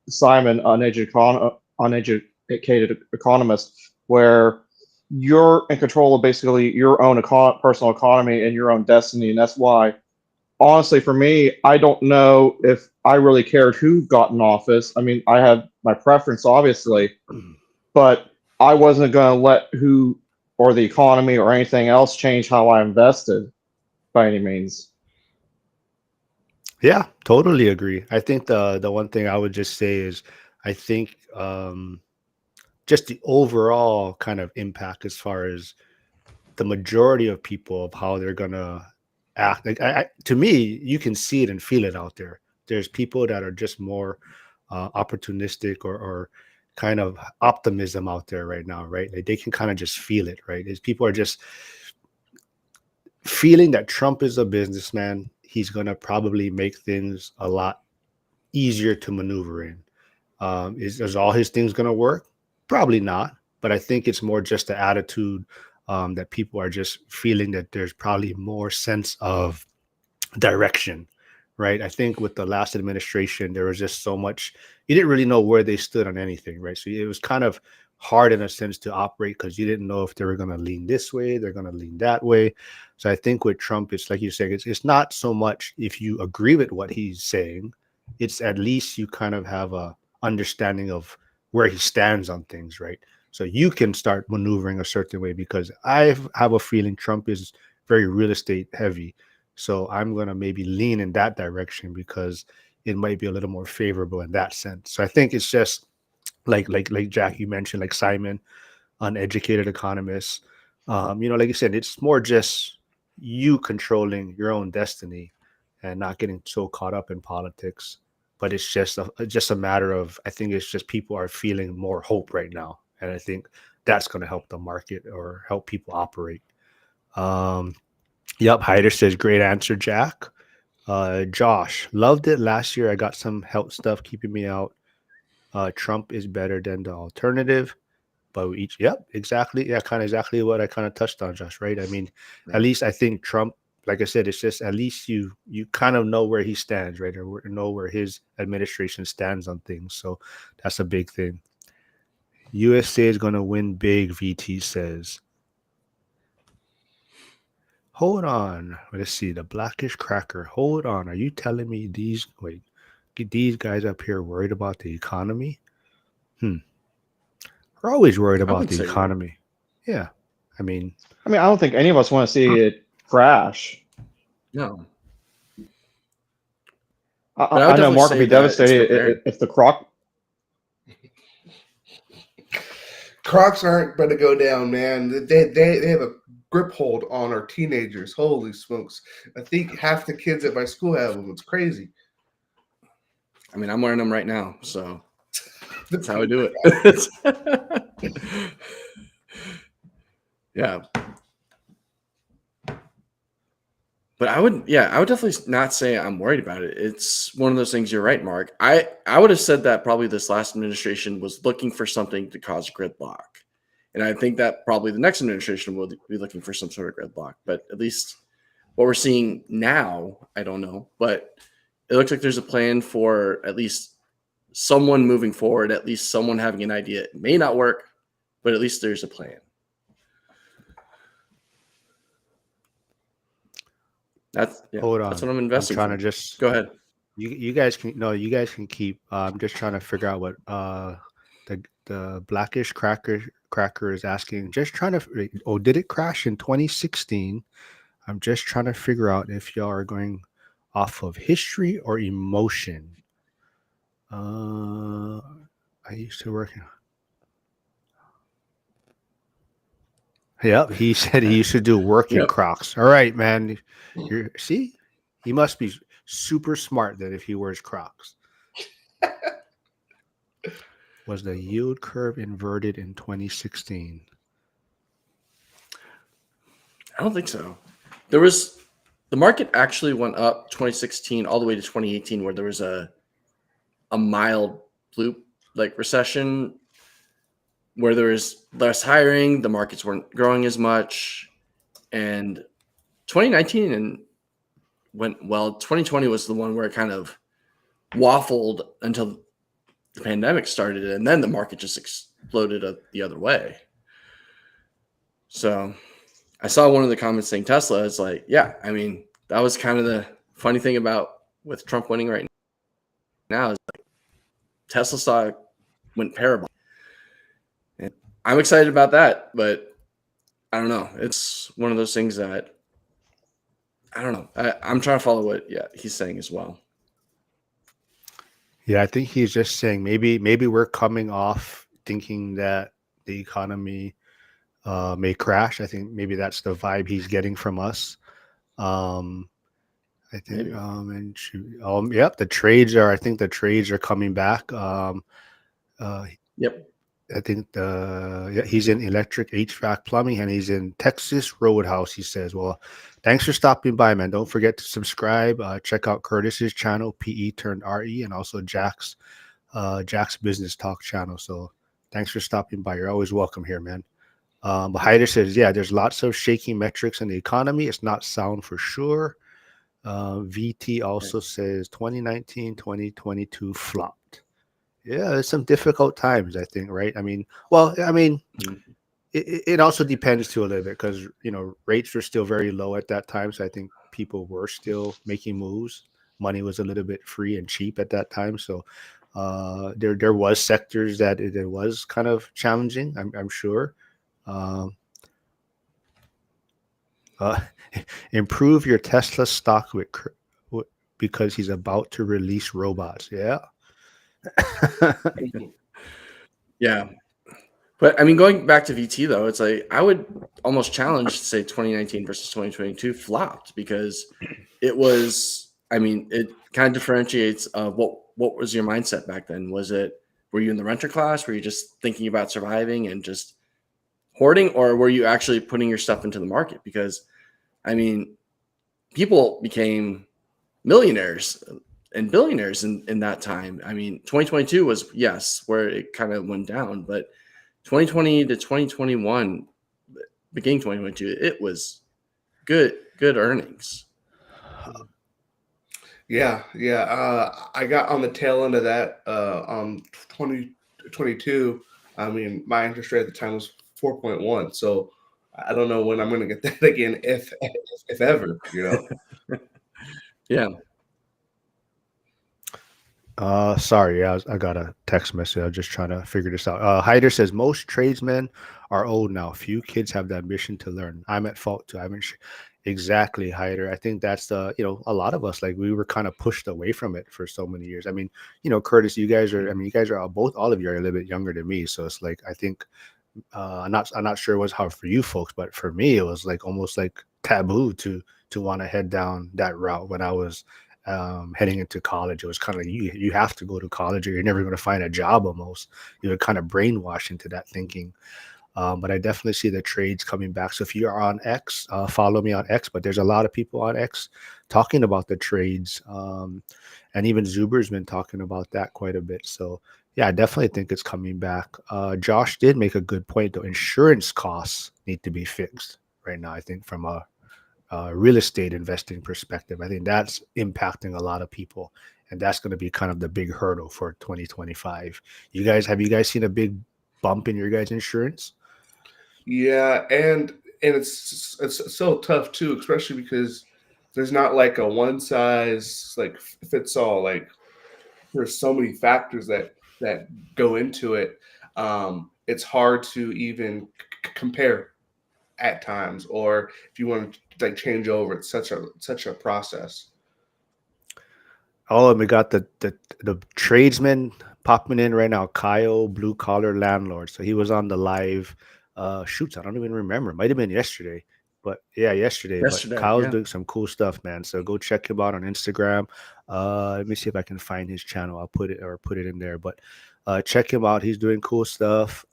Simon, uneducated economist, where you're in control of basically your own personal economy and your own destiny, and that's why, honestly, for me, I don't know if I really cared who got in office. I mean, I have my preference, obviously, but I wasn't going to let who or the economy or anything else change how I invested by any means. Yeah, totally agree. I think the one thing I would just say is I think just the overall kind of impact as far as the majority of people of how they're gonna act. Like to me, you can see it and feel it out there. There's people that are just more opportunistic or kind of optimism out there right now, right? Like they can kind of just feel it, right? As people are just feeling that Trump is a businessman. He's gonna probably make things a lot easier to maneuver in. Is all his things going to work? Probably not. But I think it's more just the attitude that people are just feeling that there's probably more sense of direction, right? I think with the last administration, there was just so much, you didn't really know where they stood on anything, right? So it was kind of hard in a sense to operate because you didn't know if they were going to lean this way, they're going to lean that way. So I think with Trump, it's like you said, it's not so much if you agree with what he's saying, it's at least you kind of have a understanding of where he stands on things, right? So you can start maneuvering a certain way because I have a feeling Trump is very real estate heavy. So I'm going to maybe lean in that direction because it might be a little more favorable in that sense. So I think it's just like Jack, you mentioned, like Simon, uneducated economists. Like you said, it's more just you controlling your own destiny and not getting so caught up in politics. But it's just a matter of, I think it's just people are feeling more hope right now, and I think that's going to help the market or help people operate. Um, Yep, Hyder says great answer, Jack. Josh, loved it last year. I got some health stuff keeping me out. Trump is better than the alternative, but yep, exactly. Yeah, kind of exactly what I kind of touched on, Josh, right? I mean, at Right. least I think Trump like I said, it's just at least you kind of know where he stands, right, or know where his administration stands on things. So that's a big thing. USA is going to win big, VT says. Hold on. Let's see. The Blackish Cracker. Hold on. Are you telling me these guys up here worried about the economy? We're always worried I about wouldn't the say economy. Yeah. I mean, I don't think any of us want to see it crash. no. I, But I would I know definitely Mark would say be that it's preparing. devastated if the Croc. Crocs aren't going to go down, man. They have a grip hold on our teenagers. Holy smokes! I think half the kids at my school have them. It's crazy. I mean, I'm wearing them right now, so that's how I do it. Yeah. But I would definitely not say I'm worried about it. It's one of those things. You're right, Mark. I would have said that probably this last administration was looking for something to cause gridlock. And I think that probably the next administration will be looking for some sort of gridlock. But at least what we're seeing now, I don't know. But it looks like there's a plan for at least someone moving forward, at least someone having an idea. It may not work, but at least there's a plan. hold on. That's what I'm investing. I'm trying to just go ahead. You guys can keep. I'm just trying to figure out what the Blackish Cracker is asking. Just trying to. Oh, did it crash in 2016? I'm just trying to figure out if y'all are going off of history or emotion. I used to work. Yep, he said he used to do work in Crocs. All right, man. See, he must be super smart then if he wears Crocs. Was the yield curve inverted in 2016? I don't think so. The market actually went up 2016 all the way to 2018, where there was a mild loop like recession, where there was less hiring, the markets weren't growing as much, and 2019 and went well. 2020 was the one where it kind of waffled until the pandemic started, and then the market just exploded the other way. So I saw one of the comments saying Tesla is like, yeah, I mean, that was kind of the funny thing about with Trump winning right now is like Tesla stock went parabolic. And I'm excited about that, but I don't know. It's one of those things that I don't know. I'm trying to follow what he's saying as well. Yeah, I think he's just saying maybe we're coming off thinking that the economy may crash. I think maybe that's the vibe he's getting from us. I think yep, the trades are. I think the trades are coming back. Yep. I think he's in electric HVAC plumbing and he's in Texas Roadhouse. He says, "Well, thanks for stopping by, man. Don't forget to subscribe. Check out Curtis's channel, PE turned RE, and also Jack's Business Talk channel. So thanks for stopping by. You're always welcome here, man." But Hyder says, "Yeah, there's lots of shaky metrics in the economy. It's not sound for sure." VT also says 2019, 2022 flopped. Yeah, there's some difficult times, I think, right? I mean, it also depends too a little bit because, rates were still very low at that time. So I think people were still making moves. Money was a little bit free and cheap at that time. So there was sectors that it was kind of challenging, I'm sure. Improve your Tesla stock because he's about to release robots. Yeah. Yeah. But I mean, going back to VT though, it's like I would almost challenge to say 2019 versus 2022 flopped because it was. I mean, it kind of differentiates. What was your mindset back then? Were you in the renter class? Were you just thinking about surviving and just hoarding, or were you actually putting your stuff into the market? Because I mean, people became millionaires and billionaires in that time. I mean, 2022 was where it kind of went down, but 2020 to 2021, beginning 2022, it was good good earnings. Yeah, yeah. I got on the tail end of that on 2022. I mean, my interest rate at the time was 4.1. So I don't know when I'm going to get that again, if ever. Yeah. Sorry, I got a text message. I was just trying to figure this out. Hyder says most tradesmen are old now. Few kids have the ambition to learn. I'm at fault too. I haven't exactly, Hyder. I think that's a lot of us, like, we were kind of pushed away from it for so many years. I mean, Curtis, you guys are. I mean, you guys are all of you are a little bit younger than me, so it's like I think I'm not sure it was how for you folks, but for me it was like almost like taboo to want to head down that route when I was heading into college. It was kind of like you have to go to college or you're never going to find a job. Almost you were kind of brainwashed into that thinking. But I definitely see the trades coming back. So if you are on X, follow me on X. But there's a lot of people on X talking about the trades, and even Zuber's been talking about that quite a bit. So yeah, I definitely think it's coming back. Josh did make a good point though. Insurance costs need to be fixed right now. I think from a real estate investing perspective, I think that's impacting a lot of people, and that's going to be kind of the big hurdle for 2025. Have you guys seen a big bump in your guys' insurance? Yeah, and it's so tough too, especially because there's not like a one size like fits all. Like there's so many factors that go into it. It's hard to even compare at times, or if you want to like change over, it's such a process. Oh, and we got the tradesman popping in right now. Kyle, blue collar landlord. So he was on the live. Shoots, I don't even remember. It might have been yesterday, but yeah, yesterday. But Yesterday, Kyle's yeah. doing some cool stuff, man. So go check him out on Instagram. Let me see if I can find his channel. I'll put it in there. But check him out. He's doing cool stuff.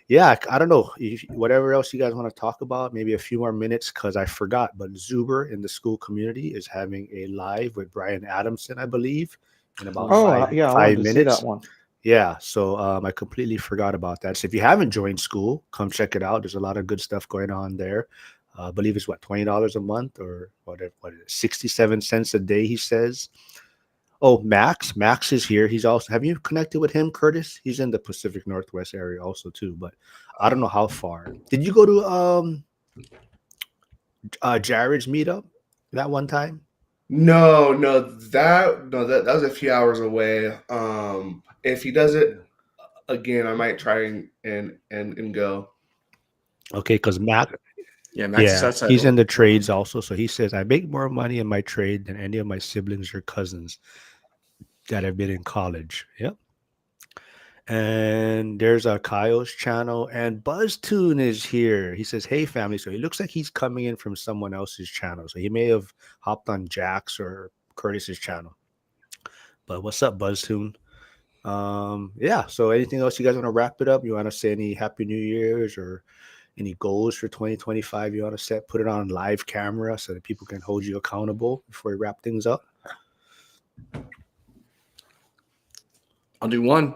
Yeah, I don't know. Whatever else you guys want to talk about, maybe a few more minutes because I forgot. But Zuber in the school community is having a live with Brian Adamson, I believe, in about Oh, Oh, yeah, I five wanted to see that minutes. one. Yeah, so I completely forgot about that. So if you haven't joined school, come check it out. There's a lot of good stuff going on there. I believe it's what, $20 a month or whatever, what is it, 67 cents a day, he says. Oh, Max is here. He's also, have you connected with him, Curtis? He's in the Pacific Northwest area also too, but I don't know how far. Did you go to Jared's meetup that one time? No, that was a few hours away. If he does it again, I might try and go. Okay, because Max, yeah. Max is yeah, outside he's in the Orlando. trades also. So he says, I make more money in my trade than any of my siblings or cousins that have been in college. Yep. And there's a Kyle's channel, and BuzzTune is here. He says, "Hey, family." So he looks like he's coming in from someone else's channel. So he may have hopped on Jack's or Curtis's channel. But what's up, BuzzTune? Yeah. So anything else you guys want to wrap it up? You want to say any Happy New Year's or any goals for 2025 you want to set? Put it on live camera so that people can hold you accountable before we wrap things up. I'll do one.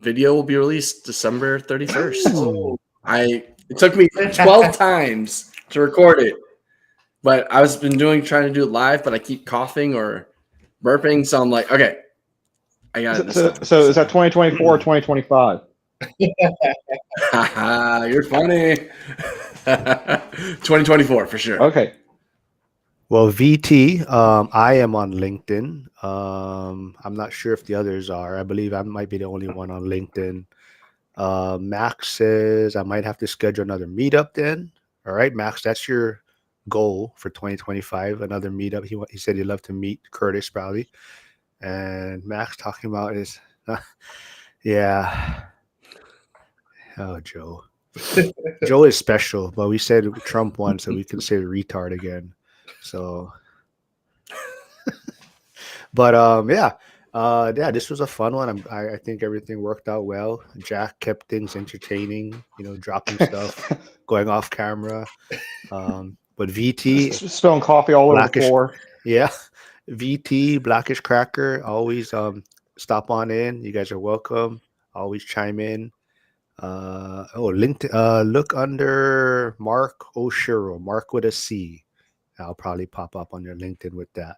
Video will be released December 31st. Ooh. It took me 12 times to record it, but I was been trying to do it live, but I keep coughing or burping, so I'm like, okay, I got it this time. So is that 2024 or 2025? You're funny. 2024 for sure. Okay. Well, VT, I am on LinkedIn. I'm not sure if the others are. I believe I might be the only one on LinkedIn. Max says I might have to schedule another meetup then. All right, Max, that's your goal for 2025, another meetup. He said he'd love to meet Curtis probably. And Max talking about is, yeah. Oh, Joe. Joe is special, but we said Trump won, so we can say retard again. So, but yeah, this was a fun one. I think everything worked out well. Jack kept things entertaining, dropping stuff, going off camera. But VT, Spilling coffee all over the Blackish, floor. yeah, VT, Blackish Cracker, always stop on in. You guys are welcome. Always chime in. Look under Mark Oshiro, Mark with a C. I'll probably pop up on your LinkedIn with that.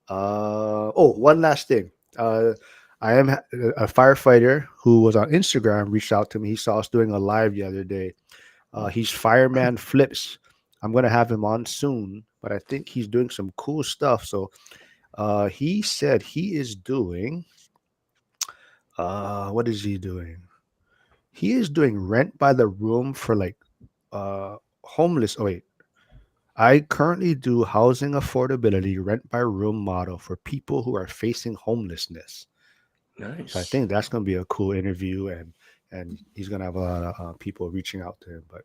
One last thing. I am a firefighter who was on Instagram, reached out to me. He saw us doing a live the other day. He's Fireman Flips. I'm going to have him on soon, but I think he's doing some cool stuff. So he said he is doing, what is he doing? He is doing rent by the room for like homeless. Oh, wait. I currently do housing affordability rent by room model for people who are facing homelessness. So I Nice. think that's going to be a cool interview, and he's going to have a lot of people reaching out to him. But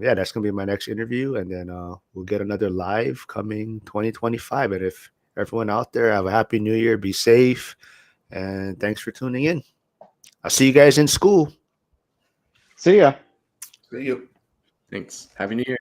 yeah, that's going to be my next interview, and then we'll get another live coming 2025. And if everyone out there, have a happy New Year, be safe, and thanks for tuning in. I'll see you guys in school. See ya. So you Thanks. Happy New Year.